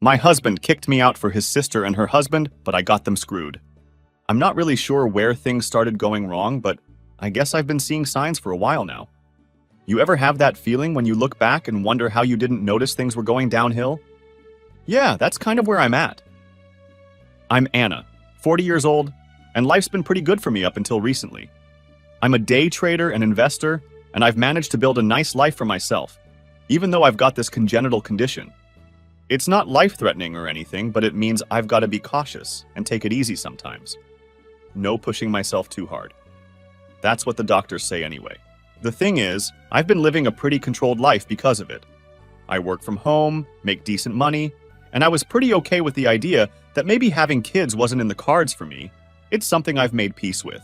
My husband kicked me out for his sister and her husband, but I got them screwed. I'm not really sure where things started going wrong, but I guess I've been seeing signs for a while now. You ever have that feeling when you look back and wonder how you didn't notice things were going downhill? Yeah, that's kind of where I'm at. I'm Anna, 40 years old, and life's been pretty good for me up until recently. I'm a day trader and investor, and I've managed to build a nice life for myself, even though I've got this congenital condition. It's not life-threatening or anything, but it means I've got to be cautious and take it easy sometimes. No pushing myself too hard. That's what the doctors say anyway. The thing is, I've been living a pretty controlled life because of it. I work from home, make decent money, and I was pretty okay with the idea that maybe having kids wasn't in the cards for me. It's something I've made peace with.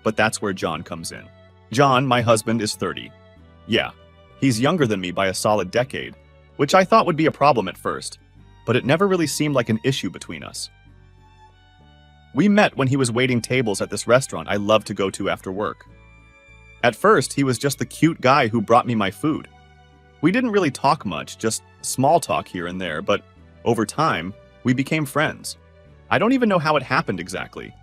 But that's where John comes in. John, my husband, is 30. Yeah, he's younger than me by a solid decade, which I thought would be a problem at first, but it never really seemed like an issue between us. We met when he was waiting tables at this restaurant I love to go to after work. At first, he was just the cute guy who brought me my food. We didn't really talk much, just small talk here and there, but over time, we became friends. I don't even know how it happened exactly.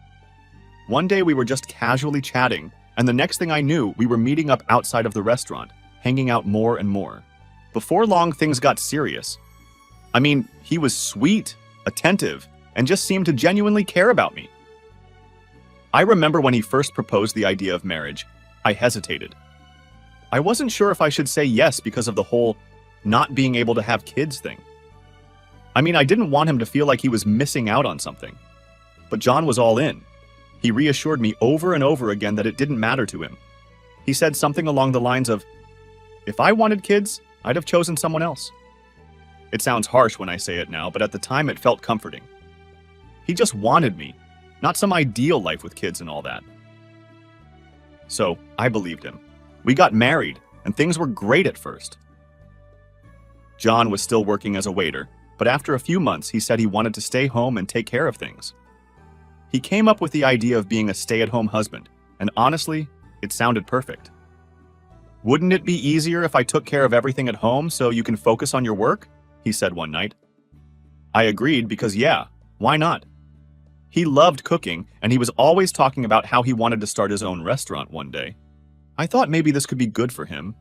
One day we were just casually chatting, and the next thing I knew, we were meeting up outside of the restaurant, hanging out more and more. Before long, things got serious. I mean, he was sweet, attentive, and just seemed to genuinely care about me. I remember when he first proposed the idea of marriage, I hesitated. I wasn't sure if I should say yes because of the whole not being able to have kids thing. I mean, I didn't want him to feel like he was missing out on something. But John was all in. He reassured me over and over again that it didn't matter to him. He said something along the lines of, "If I wanted kids, I'd have chosen someone else." It sounds harsh when I say it now, but at the time it felt comforting. He just wanted me, not some ideal life with kids and all that. So, I believed him. We got married, and things were great at first. John was still working as a waiter, but after a few months he said he wanted to stay home and take care of things. He came up with the idea of being a stay-at-home husband, and honestly, it sounded perfect. "Wouldn't it be easier if I took care of everything at home so you can focus on your work?" he said one night. I agreed because yeah, why not? He loved cooking, and he was always talking about how he wanted to start his own restaurant one day. I thought maybe this could be good for him,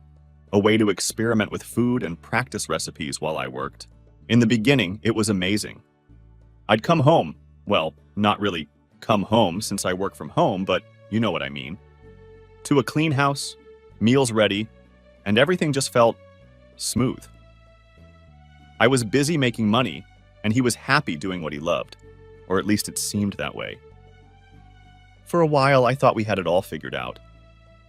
a way to experiment with food and practice recipes while I worked. In the beginning, it was amazing. I'd come home, well, not really come home since I work from home, but you know what I mean, to a clean house, meals ready, and everything just felt smooth. I was busy making money, and he was happy doing what he loved, or at least it seemed that way. For a while, I thought we had it all figured out.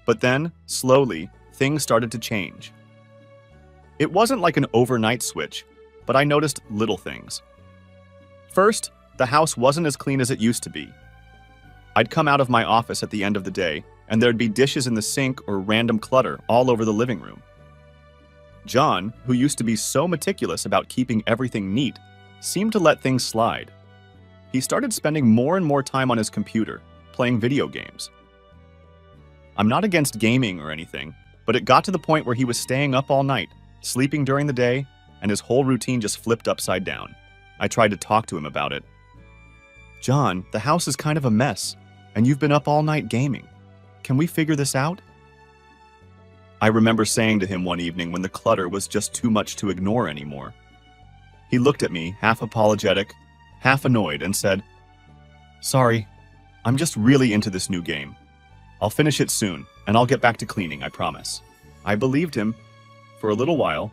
But then, slowly, things started to change. It wasn't like an overnight switch, but I noticed little things. First, the house wasn't as clean as it used to be. I'd come out of my office at the end of the day, and there'd be dishes in the sink or random clutter all over the living room. John, who used to be so meticulous about keeping everything neat, seemed to let things slide. He started spending more and more time on his computer, playing video games. I'm not against gaming or anything, but it got to the point where he was staying up all night, sleeping during the day, and his whole routine just flipped upside down. I tried to talk to him about it. "John, the house is kind of a mess, and you've been up all night gaming. Can we figure this out?" I remember saying to him one evening when the clutter was just too much to ignore anymore. He looked at me, half apologetic, half annoyed, and said, "Sorry, I'm just really into this new game. I'll finish it soon, and I'll get back to cleaning, I promise." I believed him for a little while,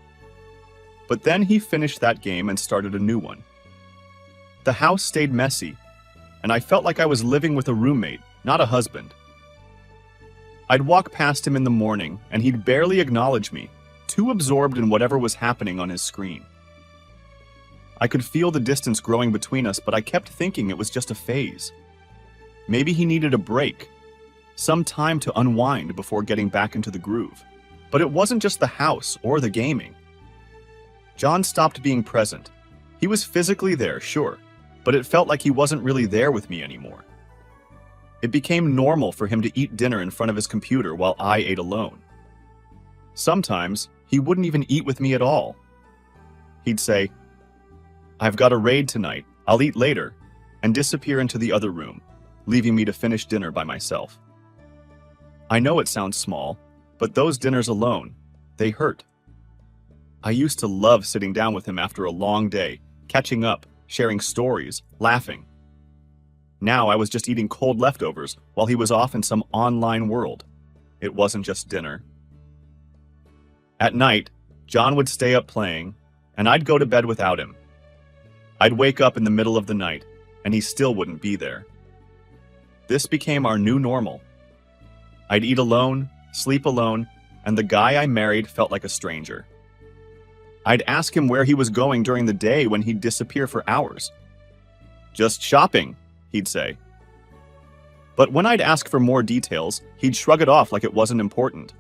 but then he finished that game and started a new one. The house stayed messy, and I felt like I was living with a roommate, not a husband. I'd walk past him in the morning, and he'd barely acknowledge me, too absorbed in whatever was happening on his screen. I could feel the distance growing between us, but I kept thinking it was just a phase. Maybe he needed a break, some time to unwind before getting back into the groove. But it wasn't just the house or the gaming. John stopped being present. He was physically there, sure, but it felt like he wasn't really there with me anymore. It became normal for him to eat dinner in front of his computer while I ate alone. Sometimes, he wouldn't even eat with me at all. He'd say, "I've got a raid tonight. I'll eat later," and disappear into the other room, leaving me to finish dinner by myself. I know it sounds small, but those dinners alone, they hurt. I used to love sitting down with him after a long day, catching up, sharing stories, laughing. Now I was just eating cold leftovers while he was off in some online world. It wasn't just dinner. At night, John would stay up playing, and I'd go to bed without him. I'd wake up in the middle of the night, and he still wouldn't be there. This became our new normal. I'd eat alone, sleep alone, and the guy I married felt like a stranger. I'd ask him where he was going during the day when he'd disappear for hours. "Just shopping," he'd say. But when I'd ask for more details, he'd shrug it off like it wasn't important.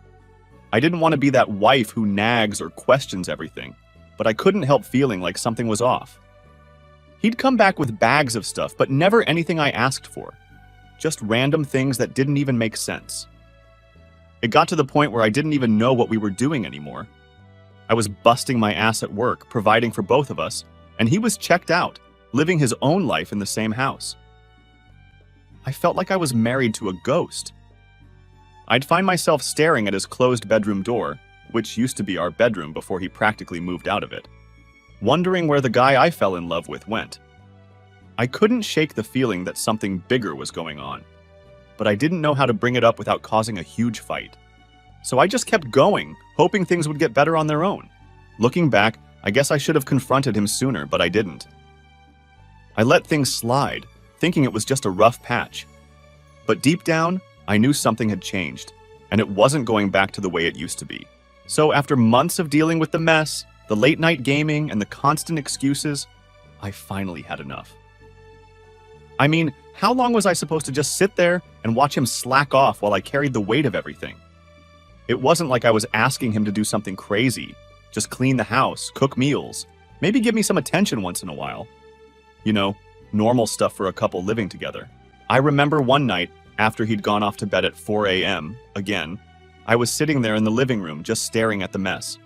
I didn't want to be that wife who nags or questions everything, but I couldn't help feeling like something was off. He'd come back with bags of stuff, but never anything I asked for. Just random things that didn't even make sense. It got to the point where I didn't even know what we were doing anymore. I was busting my ass at work, providing for both of us, and he was checked out, living his own life in the same house. I felt like I was married to a ghost. I'd find myself staring at his closed bedroom door, which used to be our bedroom before he practically moved out of it, wondering where the guy I fell in love with went. I couldn't shake the feeling that something bigger was going on, but I didn't know how to bring it up without causing a huge fight. So I just kept going, hoping things would get better on their own. Looking back, I guess I should have confronted him sooner, but I didn't. I let things slide, thinking it was just a rough patch. But deep down, I knew something had changed, and it wasn't going back to the way it used to be. So after months of dealing with the mess, the late-night gaming, and the constant excuses, I finally had enough. I mean, how long was I supposed to just sit there and watch him slack off while I carried the weight of everything? It wasn't like I was asking him to do something crazy. Just clean the house, cook meals, maybe give me some attention once in a while. You know, normal stuff for a couple living together. I remember one night, after he'd gone off to bed at 4 a.m., again, I was sitting there in the living room just staring at the mess.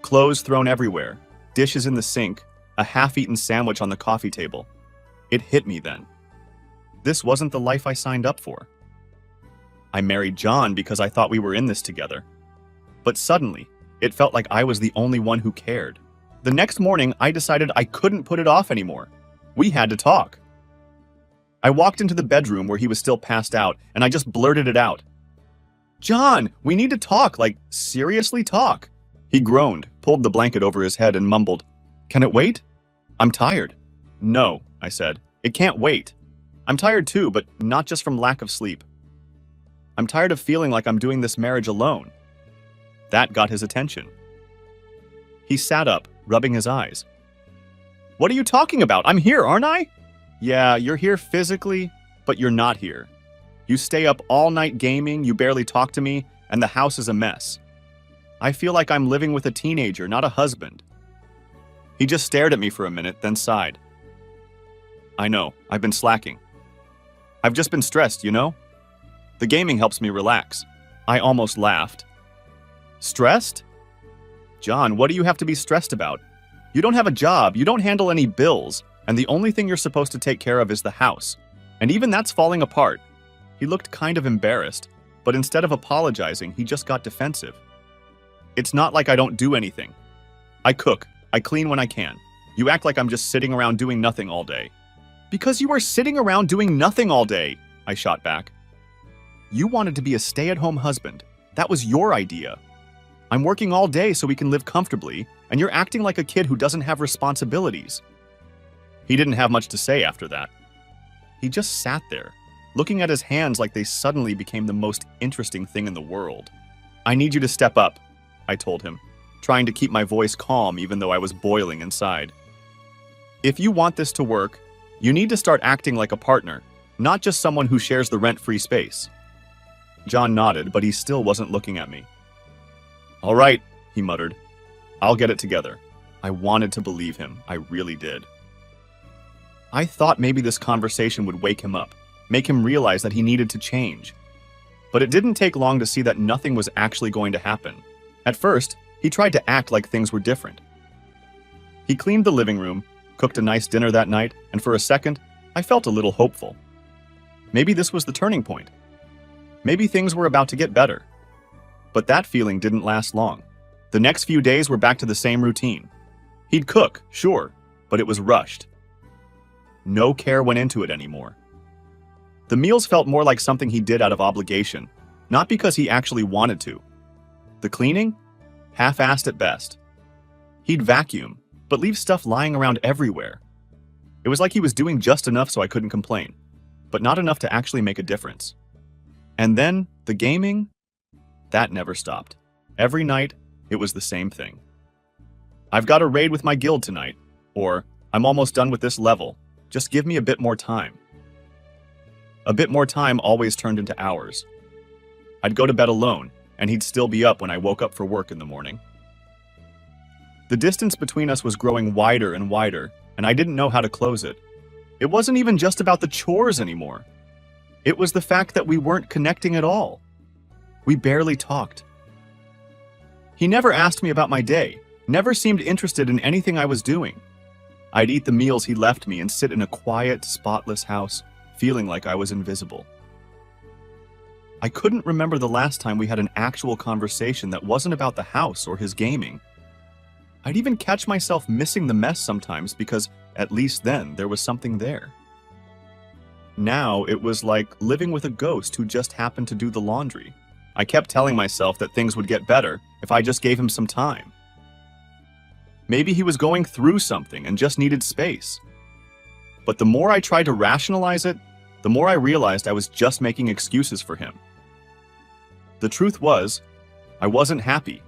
Clothes thrown everywhere, dishes in the sink, a half-eaten sandwich on the coffee table. It hit me then. This wasn't the life I signed up for. I married John because I thought we were in this together. But suddenly, it felt like I was the only one who cared. The next morning, I decided I couldn't put it off anymore. We had to talk. I walked into the bedroom where he was still passed out, and I just blurted it out. "John, we need to talk, like, seriously talk." He groaned, pulled the blanket over his head, and mumbled, "Can it wait? I'm tired." "No," I said. "It can't wait. I'm tired too, but not just from lack of sleep. I'm tired of feeling like I'm doing this marriage alone." That got his attention. He sat up, rubbing his eyes. "What are you talking about? I'm here, aren't I?" "Yeah, you're here physically, but you're not here. You stay up all night gaming, you barely talk to me, and the house is a mess. I feel like I'm living with a teenager, not a husband." He just stared at me for a minute, then sighed. "I know, I've been slacking. I've just been stressed, you know? The gaming helps me relax." I almost laughed. "Stressed? John, what do you have to be stressed about? You don't have a job, you don't handle any bills, and the only thing you're supposed to take care of is the house. And even that's falling apart." He looked kind of embarrassed, but instead of apologizing, he just got defensive. "It's not like I don't do anything. I cook, I clean when I can. You act like I'm just sitting around doing nothing all day." "Because you are sitting around doing nothing all day," I shot back. "You wanted to be a stay-at-home husband. That was your idea. I'm working all day so we can live comfortably, and you're acting like a kid who doesn't have responsibilities." He didn't have much to say after that. He just sat there, looking at his hands like they suddenly became the most interesting thing in the world. "I need you to step up," I told him, trying to keep my voice calm even though I was boiling inside. "If you want this to work, you need to start acting like a partner, not just someone who shares the rent-free space." John nodded, but he still wasn't looking at me. "All right," he muttered. "I'll get it together." I wanted to believe him. I really did. I thought maybe this conversation would wake him up, make him realize that he needed to change. But it didn't take long to see that nothing was actually going to happen. At first, he tried to act like things were different. He cleaned the living room, cooked a nice dinner that night, and for a second, I felt a little hopeful. Maybe this was the turning point. Maybe things were about to get better. But that feeling didn't last long. The next few days were back to the same routine. He'd cook, sure, but it was rushed. No care went into it anymore. The meals felt more like something he did out of obligation, not because he actually wanted to. The cleaning? Half-assed at best. He'd vacuum, but leave stuff lying around everywhere. It was like he was doing just enough so I couldn't complain, but not enough to actually make a difference. And then, the gaming? That never stopped. Every night, it was the same thing. I've got a raid with my guild tonight, or I'm almost done with this level. Just give me a bit more time. A bit more time always turned into hours. I'd go to bed alone, and he'd still be up when I woke up for work in the morning. The distance between us was growing wider and wider, and I didn't know how to close it. It wasn't even just about the chores anymore. It was the fact that we weren't connecting at all. We barely talked. He never asked me about my day, never seemed interested in anything I was doing. I'd eat the meals he left me and sit in a quiet, spotless house, feeling like I was invisible. I couldn't remember the last time we had an actual conversation that wasn't about the house or his gaming. I'd even catch myself missing the mess sometimes because, at least then, there was something there. Now, it was like living with a ghost who just happened to do the laundry. I kept telling myself that things would get better if I just gave him some time. Maybe he was going through something and just needed space. But the more I tried to rationalize it, the more I realized I was just making excuses for him. The truth was, I wasn't happy,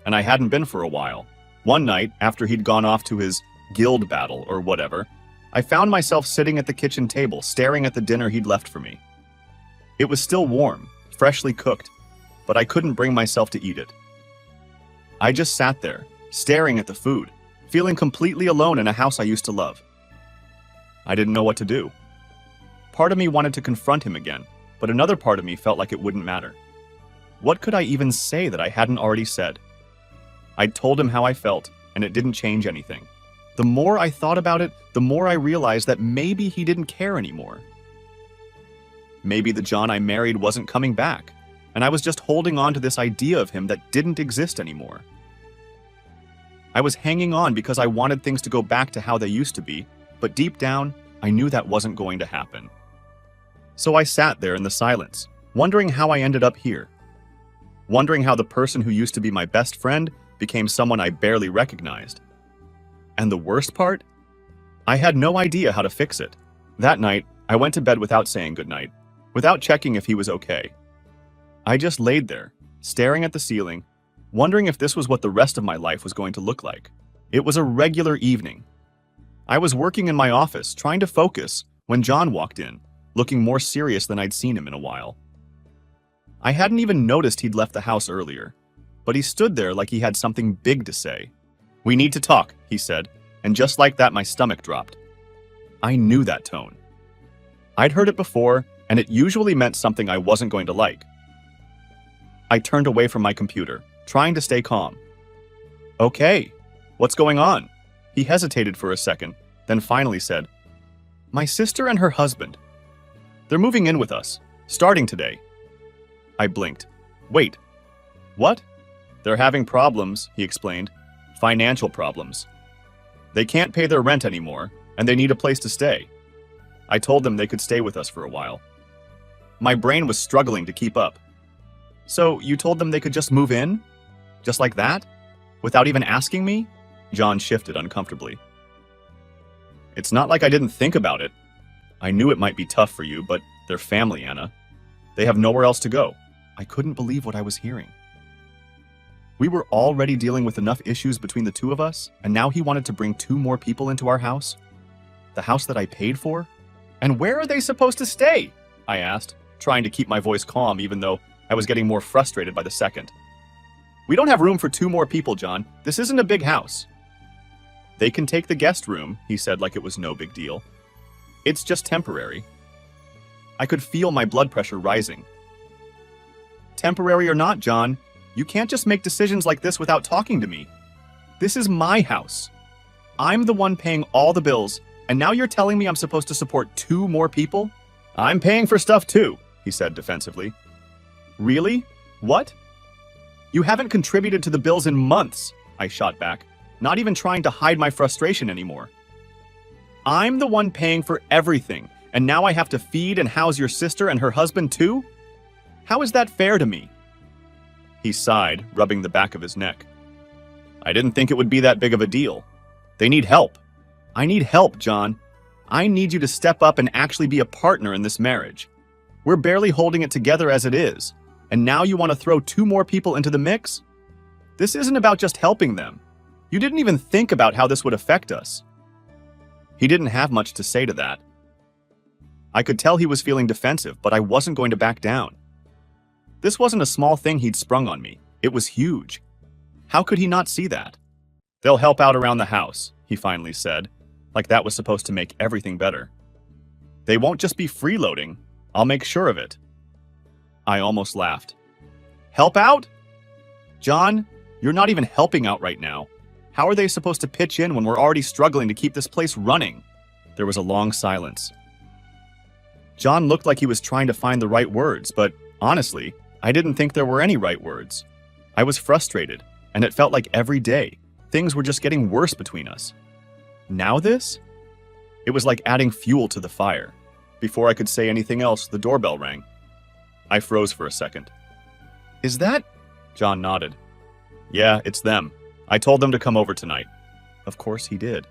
and I hadn't been for a while. One night, after he'd gone off to his guild battle or whatever, I found myself sitting at the kitchen table, staring at the dinner he'd left for me. It was still warm, freshly cooked, but I couldn't bring myself to eat it. I just sat there, staring at the food, feeling completely alone in a house I used to love. I didn't know what to do. Part of me wanted to confront him again, but another part of me felt like it wouldn't matter. What could I even say that I hadn't already said? I'd told him how I felt, and it didn't change anything. The more I thought about it, the more I realized that maybe he didn't care anymore. Maybe the John I married wasn't coming back, and I was just holding on to this idea of him that didn't exist anymore. I was hanging on because I wanted things to go back to how they used to be, but deep down, I knew that wasn't going to happen. So I sat there in the silence, wondering how I ended up here. Wondering how the person who used to be my best friend became someone I barely recognized. And the worst part? I had no idea how to fix it. That night, I went to bed without saying goodnight, without checking if he was okay. I just laid there, staring at the ceiling, wondering if this was what the rest of my life was going to look like. It was a regular evening. I was working in my office, trying to focus, when John walked in, looking more serious than I'd seen him in a while. I hadn't even noticed he'd left the house earlier, but he stood there like he had something big to say. "We need to talk," he said, and just like that my stomach dropped. I knew that tone. I'd heard it before, and it usually meant something I wasn't going to like. I turned away from my computer, trying to stay calm. "Okay, what's going on?" He hesitated for a second, then finally said, "My sister and her husband. They're moving in with us, starting today." I blinked. "Wait, what?" "They're having problems," he explained. "Financial problems. They can't pay their rent anymore, and they need a place to stay. I told them they could stay with us for a while." My brain was struggling to keep up. "So you told them they could just move in? Just like that? Without even asking me?" John shifted uncomfortably. "It's not like I didn't think about it. I knew it might be tough for you, but they're family, Anna. They have nowhere else to go." I couldn't believe what I was hearing. We were already dealing with enough issues between the two of us, and now he wanted to bring 2 more people into our house? The house that I paid for? "And where are they supposed to stay?" I asked, trying to keep my voice calm even though I was getting more frustrated by the second. "We don't have room for 2 more people, John. This isn't a big house." "They can take the guest room," he said like it was no big deal. "It's just temporary." I could feel my blood pressure rising. "Temporary or not, John, you can't just make decisions like this without talking to me. This is my house. I'm the one paying all the bills, and now you're telling me I'm supposed to support 2 more people? I'm paying for stuff too, he said defensively. Really? What? You haven't contributed to the bills in months, I shot back, not even trying to hide my frustration anymore. I'm the one paying for everything, and now I have to feed and house your sister and her husband too? How is that fair to me? He sighed, rubbing the back of his neck. I didn't think it would be that big of a deal. They need help. I need help, John. I need you to step up and actually be a partner in this marriage. We're barely holding it together as it is, and now you want to throw 2 more people into the mix? This isn't about just helping them. You didn't even think about how this would affect us. He didn't have much to say to that. I could tell he was feeling defensive, but I wasn't going to back down. This wasn't a small thing he'd sprung on me. It was huge. How could he not see that? They'll help out around the house, he finally said, like that was supposed to make everything better. They won't just be freeloading. I'll make sure of it. I almost laughed. Help out? John, you're not even helping out right now. How are they supposed to pitch in when we're already struggling to keep this place running? There was a long silence. John looked like he was trying to find the right words, but honestly, I didn't think there were any right words. I was frustrated, and it felt like every day, things were just getting worse between us. Now this? It was like adding fuel to the fire. Before I could say anything else, the doorbell rang. I froze for a second. Is that? John nodded. Yeah, it's them. I told them to come over tonight. Of course he did.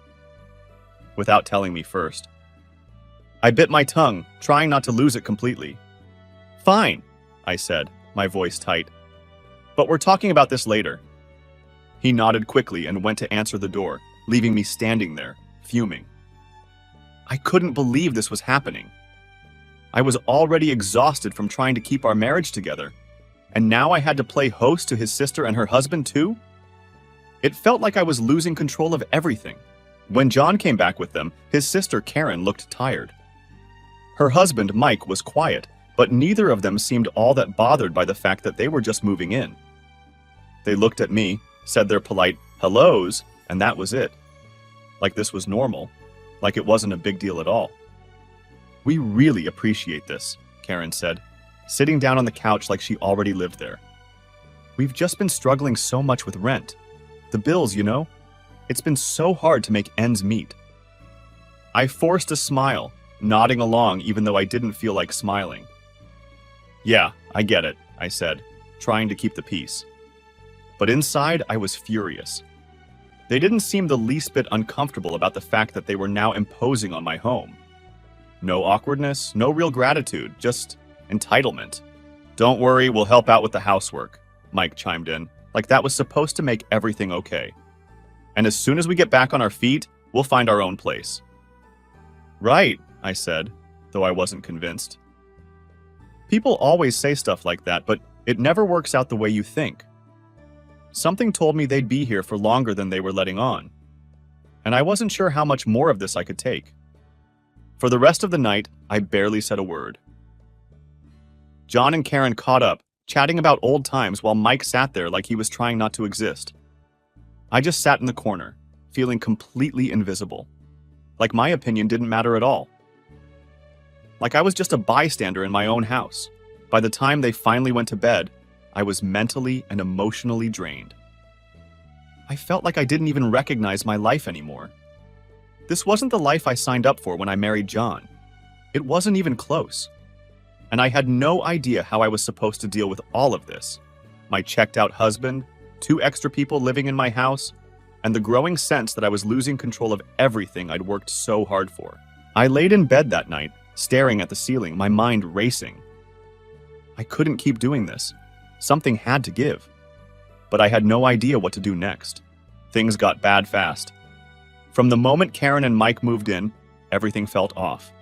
Without telling me first. I bit my tongue, trying not to lose it completely. Fine, I said, my voice tight. But we're talking about this later. He nodded quickly and went to answer the door, leaving me standing there, fuming. I couldn't believe this was happening. I was already exhausted from trying to keep our marriage together, and now I had to play host to his sister and her husband too? It felt like I was losing control of everything. When John came back with them, his sister Karen looked tired. Her husband Mike was quiet, but neither of them seemed all that bothered by the fact that they were just moving in. They looked at me, said their polite hellos, and that was it. Like this was normal, like it wasn't a big deal at all. We really appreciate this, Karen said, sitting down on the couch like she already lived there. We've just been struggling so much with rent. The bills, you know? It's been so hard to make ends meet. I forced a smile, nodding along even though I didn't feel like smiling. Yeah, I get it, I said, trying to keep the peace. But inside, I was furious. They didn't seem the least bit uncomfortable about the fact that they were now imposing on my home. No awkwardness, no real gratitude, just entitlement. Don't worry, we'll help out with the housework, Mike chimed in, like that was supposed to make everything okay. And as soon as we get back on our feet, we'll find our own place. Right, I said, though I wasn't convinced. People always say stuff like that, but it never works out the way you think. Something told me they'd be here for longer than they were letting on, and I wasn't sure how much more of this I could take. For the rest of the night, I barely said a word. John and Karen caught up, chatting about old times while Mike sat there like he was trying not to exist. I just sat in the corner, feeling completely invisible. Like my opinion didn't matter at all. Like I was just a bystander in my own house. By the time they finally went to bed, I was mentally and emotionally drained. I felt like I didn't even recognize my life anymore. This wasn't the life I signed up for when I married John. It wasn't even close. And I had no idea how I was supposed to deal with all of this. My checked-out husband, 2 extra people living in my house, and the growing sense that I was losing control of everything I'd worked so hard for. I laid in bed that night, staring at the ceiling, my mind racing. I couldn't keep doing this. Something had to give. But I had no idea what to do next. Things got bad fast. From the moment Karen and Mike moved in, everything felt off.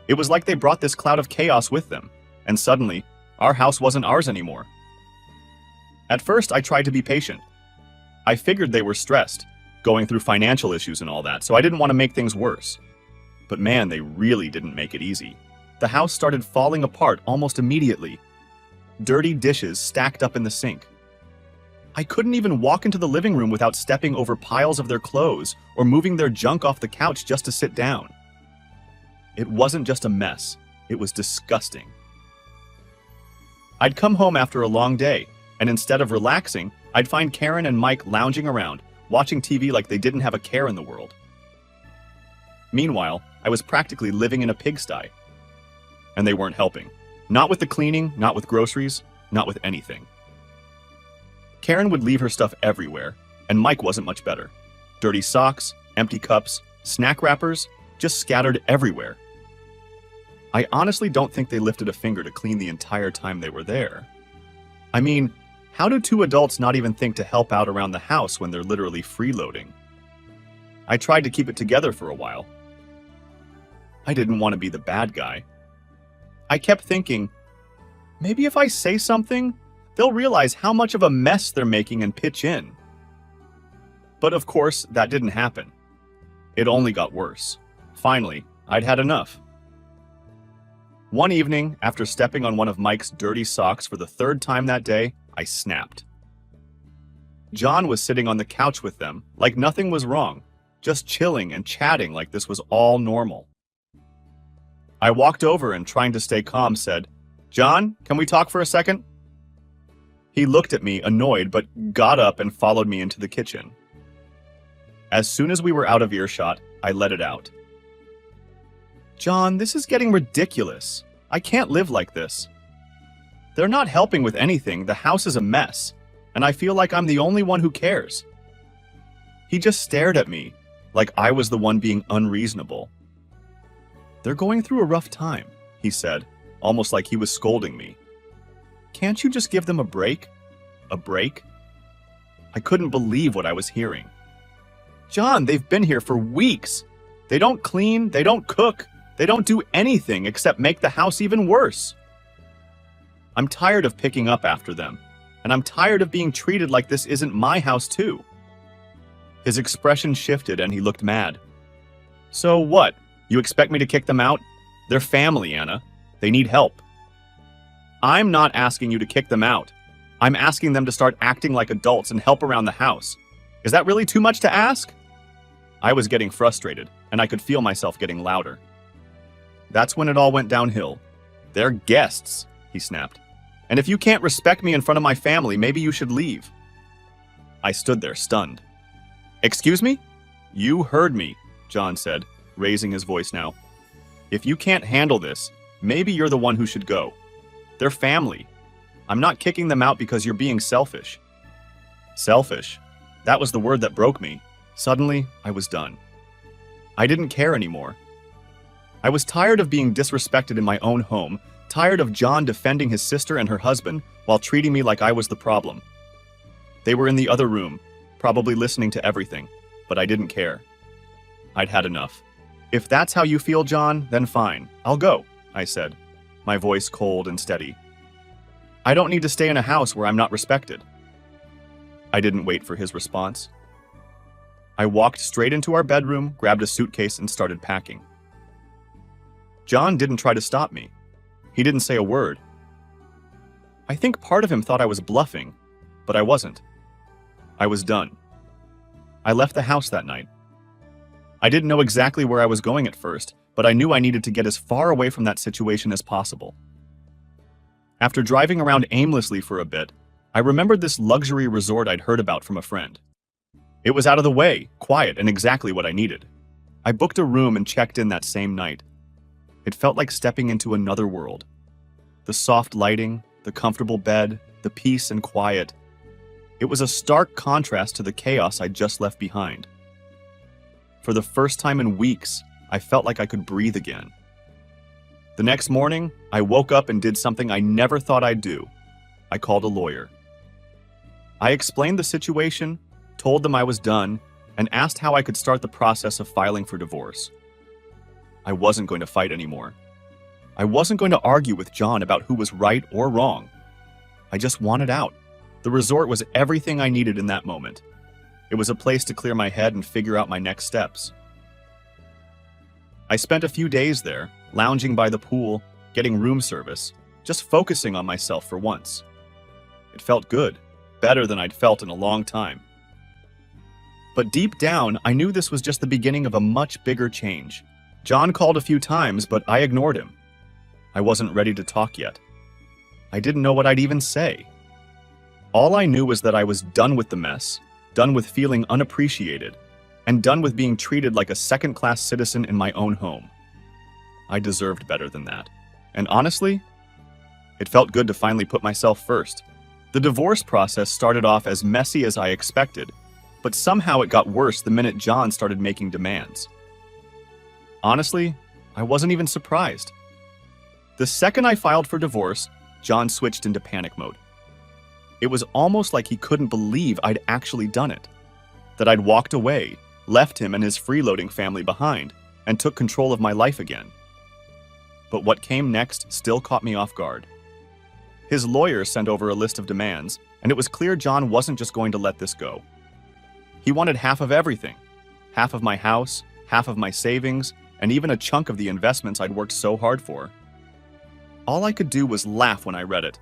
It was like they brought this cloud of chaos with them, and suddenly, our house wasn't ours anymore. At first, I tried to be patient. I figured they were stressed, going through financial issues and all that, so I didn't want to make things worse. But man, they really didn't make it easy. The house started falling apart almost immediately. Dirty dishes stacked up in the sink. I couldn't even walk into the living room without stepping over piles of their clothes or moving their junk off the couch just to sit down. It wasn't just a mess, it was disgusting. I'd come home after a long day, and instead of relaxing, I'd find Karen and Mike lounging around, watching TV like they didn't have a care in the world. Meanwhile, I was practically living in a pigsty. And they weren't helping. Not with the cleaning, not with groceries, not with anything. Karen would leave her stuff everywhere, and Mike wasn't much better. Dirty socks, empty cups, snack wrappers, just scattered everywhere. I honestly don't think they lifted a finger to clean the entire time they were there. I mean, how do two adults not even think to help out around the house when they're literally freeloading? I tried to keep it together for a while. I didn't want to be the bad guy. I kept thinking, maybe if I say something, they'll realize how much of a mess they're making and pitch in. But of course, that didn't happen. It only got worse. Finally, I'd had enough. One evening, after stepping on one of Mike's dirty socks for the third time that day, I snapped. John was sitting on the couch with them, like nothing was wrong, just chilling and chatting like this was all normal. I walked over and, trying to stay calm, said, "John, can we talk for a second?" He looked at me, annoyed, but got up and followed me into the kitchen. As soon as we were out of earshot, I let it out. "John, this is getting ridiculous. I can't live like this. They're not helping with anything, the house is a mess, and I feel like I'm the only one who cares." He just stared at me, like I was the one being unreasonable. "They're going through a rough time," he said, almost like he was scolding me. "Can't you just give them a break?" A break? I couldn't believe what I was hearing. "John, they've been here for weeks. They don't clean, they don't cook, they don't do anything except make the house even worse. I'm tired of picking up after them, and I'm tired of being treated like this isn't my house too." His expression shifted and he looked mad. "So what? You expect me to kick them out? They're family, Anna. They need help." "I'm not asking you to kick them out. I'm asking them to start acting like adults and help around the house. Is that really too much to ask?" I was getting frustrated, and I could feel myself getting louder. That's when it all went downhill. "They're guests," he snapped. "And if you can't respect me in front of my family, maybe you should leave." I stood there, stunned. "Excuse me?" "You heard me," John said, raising his voice now. "If you can't handle this, maybe you're the one who should go. They're family. I'm not kicking them out because you're being selfish." Selfish. That was the word that broke me. Suddenly, I was done. I didn't care anymore. I was tired of being disrespected in my own home, tired of John defending his sister and her husband while treating me like I was the problem. They were in the other room, probably listening to everything, but I didn't care. I'd had enough. "If that's how you feel, John, then fine. I'll go," I said, my voice cold and steady. "I don't need to stay in a house where I'm not respected." I didn't wait for his response. I walked straight into our bedroom, grabbed a suitcase, and started packing. John didn't try to stop me. He didn't say a word. I think part of him thought I was bluffing, but I wasn't. I was done. I left the house that night. I didn't know exactly where I was going at first, but I knew I needed to get as far away from that situation as possible. After driving around aimlessly for a bit, I remembered this luxury resort I'd heard about from a friend. It was out of the way, quiet, and exactly what I needed. I booked a room and checked in that same night. It felt like stepping into another world. The soft lighting, the comfortable bed, the peace and quiet. It was a stark contrast to the chaos I'd just left behind. For the first time in weeks, I felt like I could breathe again. The next morning, I woke up and did something I never thought I'd do. I called a lawyer. I explained the situation, told them I was done, and asked how I could start the process of filing for divorce. I wasn't going to fight anymore. I wasn't going to argue with John about who was right or wrong. I just wanted out. The resort was everything I needed in that moment. It was a place to clear my head and figure out my next steps. I spent a few days there, lounging by the pool, getting room service, just focusing on myself for once. It felt good. better than I'd felt in a long time. But deep down, I knew this was just the beginning of a much bigger change. John called a few times, but I ignored him. I wasn't ready to talk yet. I didn't know what I'd even say. All I knew was that I was done with the mess, done with feeling unappreciated, and done with being treated like a second-class citizen in my own home. I deserved better than that. And honestly, it felt good to finally put myself first. The divorce process started off as messy as I expected, but somehow it got worse the minute John started making demands. Honestly, I wasn't even surprised. The second I filed for divorce, John switched into panic mode. It was almost like he couldn't believe I'd actually done it, that I'd walked away, left him and his freeloading family behind, and took control of my life again. But what came next still caught me off guard. His lawyer sent over a list of demands, and it was clear John wasn't just going to let this go. He wanted half of everything, half of my house, half of my savings, and even a chunk of the investments I'd worked so hard for. All I could do was laugh when I read it.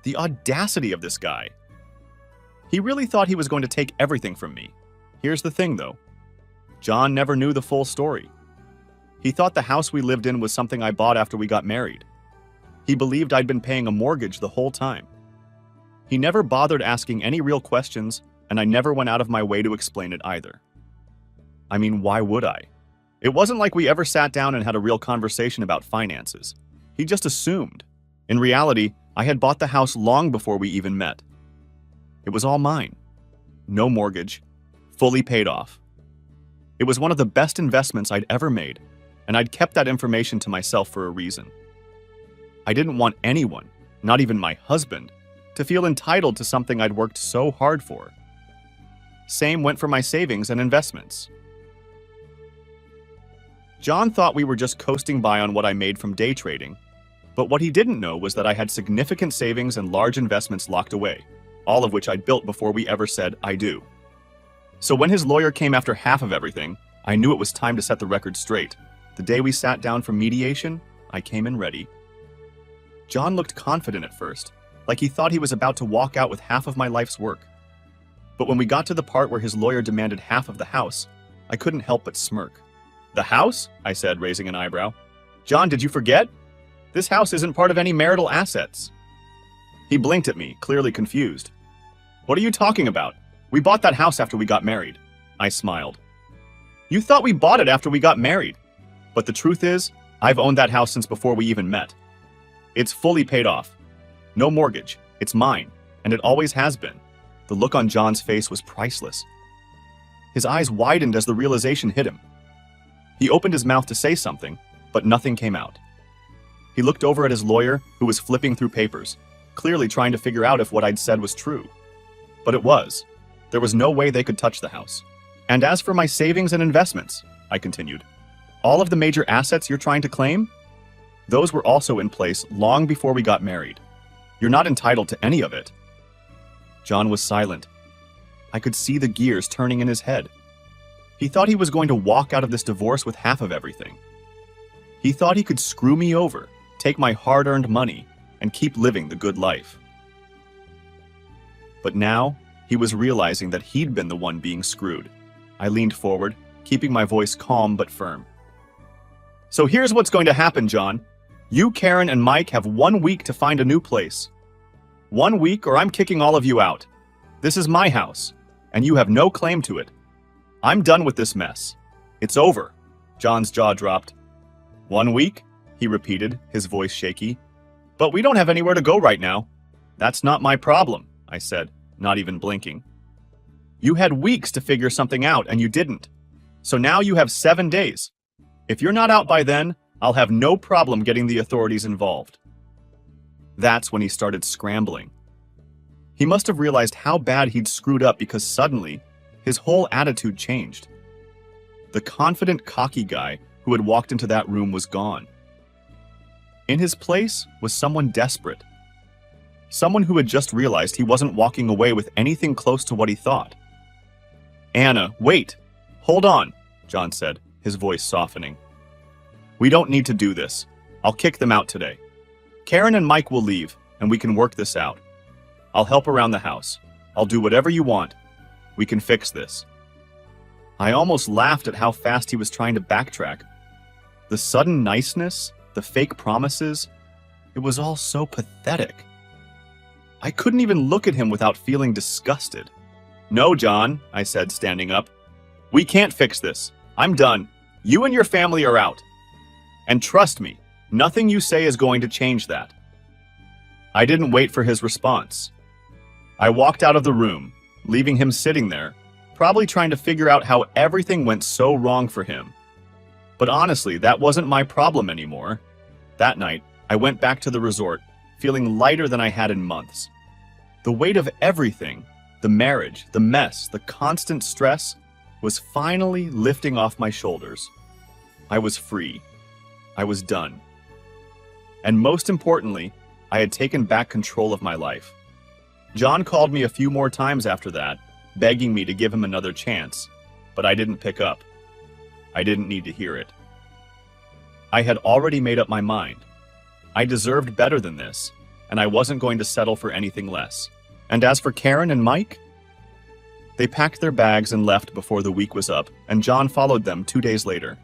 The audacity of this guy. He really thought he was going to take everything from me. Here's the thing, though. John never knew the full story. He thought the house we lived in was something I bought after we got married. He believed I'd been paying a mortgage the whole time. He never bothered asking any real questions, and I never went out of my way to explain it either. I mean, why would I? It wasn't like we ever sat down and had a real conversation about finances. He just assumed. In reality, I had bought the house long before we even met. It was all mine. No mortgage, fully paid off. It was one of the best investments I'd ever made, and I'd kept that information to myself for a reason. I didn't want anyone, not even my husband, to feel entitled to something I'd worked so hard for. Same went for my savings and investments. John thought we were just coasting by on what I made from day trading, but what he didn't know was that I had significant savings and large investments locked away, all of which I'd built before we ever said, I do. So when his lawyer came after half of everything, I knew it was time to set the record straight. The day we sat down for mediation, I came in ready. John looked confident at first, like he thought he was about to walk out with half of my life's work. But when we got to the part where his lawyer demanded half of the house, I couldn't help but smirk. The house? I said, raising an eyebrow. John, did you forget? This house isn't part of any marital assets. He blinked at me, clearly confused. What are you talking about? We bought that house after we got married. I smiled. You thought we bought it after we got married. But the truth is, I've owned that house since before we even met. It's fully paid off. No mortgage. It's mine, and it always has been. The look on John's face was priceless. His eyes widened as the realization hit him. He opened his mouth to say something, but nothing came out. He looked over at his lawyer, who was flipping through papers, clearly trying to figure out if what I'd said was true. But it was. There was no way they could touch the house. And as for my savings and investments, I continued, all of the major assets you're trying to claim? Those were also in place long before we got married. You're not entitled to any of it. John was silent. I could see the gears turning in his head. He thought he was going to walk out of this divorce with half of everything. He thought he could screw me over, take my hard-earned money, and keep living the good life. But now, he was realizing that he'd been the one being screwed. I leaned forward, keeping my voice calm but firm. So here's what's going to happen, John. You, Karen, and Mike have 1 week to find a new place. 1 week or I'm kicking all of you out. This is my house, and you have no claim to it. I'm done with this mess. It's over. John's jaw dropped. 1 week? He repeated, his voice shaky. But we don't have anywhere to go right now. That's not my problem, I said, not even blinking. You had weeks to figure something out, and you didn't. So now you have 7 days. If you're not out by then, I'll have no problem getting the authorities involved. That's when he started scrambling. He must have realized how bad he'd screwed up because suddenly, his whole attitude changed. The confident, cocky guy who had walked into that room was gone. In his place was someone desperate. Someone who had just realized he wasn't walking away with anything close to what he thought. Anna, wait! Hold on, John said, his voice softening. We don't need to do this. I'll kick them out today. Karen and Mike will leave, and we can work this out. I'll help around the house. I'll do whatever you want. We can fix this. I almost laughed at how fast he was trying to backtrack. The sudden niceness, the fake promises, it was all so pathetic. I couldn't even look at him without feeling disgusted. No, John, I said, standing up. We can't fix this. I'm done. You and your family are out. And trust me, nothing you say is going to change that. I didn't wait for his response. I walked out of the room, leaving him sitting there, probably trying to figure out how everything went so wrong for him. But honestly, that wasn't my problem anymore. That night, I went back to the resort, feeling lighter than I had in months. The weight of everything, the marriage, the mess, the constant stress, was finally lifting off my shoulders. I was free. I was done. And most importantly, I had taken back control of my life. John called me a few more times after that, begging me to give him another chance, but I didn't pick up. I didn't need to hear it. I had already made up my mind. I deserved better than this, and I wasn't going to settle for anything less. And as for Karen and Mike, they packed their bags and left before the week was up, and John followed them 2 days later.